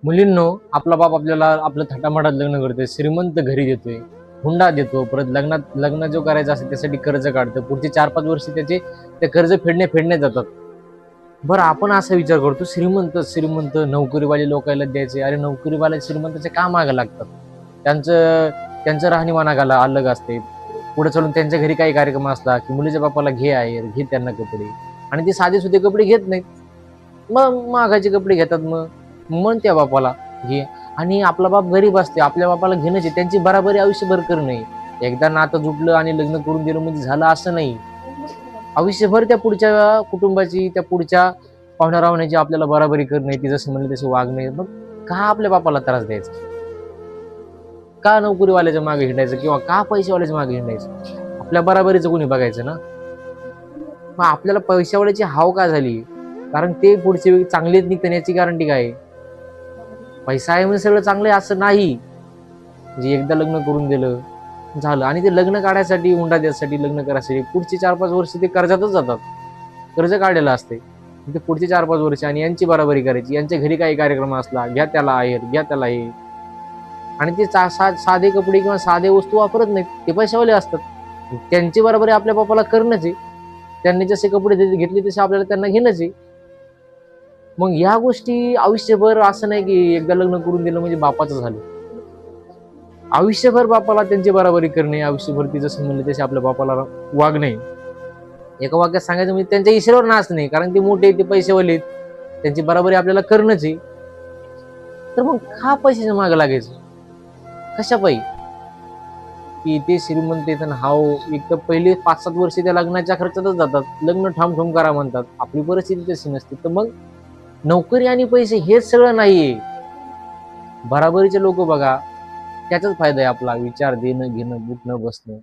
मुलींनो, आपला बाप आपल्याला आपलं थाटामाटात लग्न करतोय, श्रीमंत घरी देतोय, हुंडा देतो, परत लग्न जो करायचं असतं त्यासाठी कर्ज काढतं. पुढचे 4-5 वर्ष त्याचे ते कर्ज फेडण्यात जातात. बरं, आपण असा विचार करतो, श्रीमंत नोकरीवाले लोकायला द्यायचे. अरे, नोकरीवाले श्रीमंताचे का मागे लागतात? त्यांचं त्यांचं राहणीमान अलग असते. पुढे चालून त्यांच्या घरी काही कार्यक्रम असला की मुलीच्या बापाला घे आहे, घे त्यांना कपडे. आणि ते साधे-सुधे कपडे घेत नाहीत. मग महागाचे कपडे घेतात मग. मग त्या बापाला घे. आणि आपला बाप गरीब असते, आपल्या बापाला घेणंच आहे. त्यांची बराबरी आयुष्यभर करणं आहे. एकदा नातं जुटलं आणि लग्न करून दिलं म्हणजे झालं असं नाही. आयुष्यभर त्या पुढच्या कुटुंबाची, त्या पुढच्या पाहुण्या-रावण्याची आपल्याला बराबरी करणे, ती जसं म्हणली तसं वागणे. मग का आपल्या बापाला त्रास द्यायचा? का नोकरीवाल्याच्या मागे हिंडायचं किंवा का पैसेवाल्याच्या मागे हिंडायचं? आपल्या बराबरीचं कोणी बघायचं ना? मग आपल्याला पैशावाल्याची हाव का झाली? कारण ते पुढचे वेळी चांगलेच निघतात याची गॅरंटी काय आहे? पैसा आहे म्हणजे सगळं चांगलं आहे असं नाही. जे एकदा लग्न करून दिलं, झालं. आणि ते लग्न काढायसाठी, हुंडा द्यायसाठी, लग्न करायसाठी पुढचे 4-5 वर्ष ते कर्जातच जातात. कर्ज काढलेलं असते. ते पुढचे 4-5 वर्ष आणि यांची बराबरी करायची. यांच्या घरी काही कार्यक्रम असला, घ्या त्याला आहेर, घ्या त्याला हे. आणि ते साधे कपडे किंवा साधे वस्तू वापरत नाहीत. ते पैशावाले असतात. त्यांची बरोबरी आपल्या बापाला करणंच आहे. त्यांनी जसे कपडे घेतले तसे आपल्याला त्यांना घेणंच आहे. मग या गोष्टी आयुष्यभर असं नाही की एकदा लग्न करून दिलं म्हणजे बापाचं झालं. आयुष्यभर बापाला त्यांची बराबरी करणे, आयुष्यभर ती जसं म्हणले तसे आपल्या बापाला वागणे. एका वाक्यात सांगायचं म्हणजे त्यांच्या इशाऱ्यावर नाचणे, कारण ते मोठे, ते पैसेवाले आहेत. त्यांची बराबरी आपल्याला करणंच आहे. तर मग का पैशाच्या मागे लागायचं? कशापायी? की ते श्रीमंत आहेत आणि हाव, एक तर पहिले 5-7 वर्ष त्या लग्नाच्या खर्चातच जातात. लग्न ठाम करा म्हणतात. आपली परिस्थिती तशी नसते. तर मग नोकरी आणि पैसे हेच सगळं नाहीये. बराबरीचे लोक बघा, त्याचाच फायदा आहे आपला. विचार देणं, घेणं, उठणं, बसणं.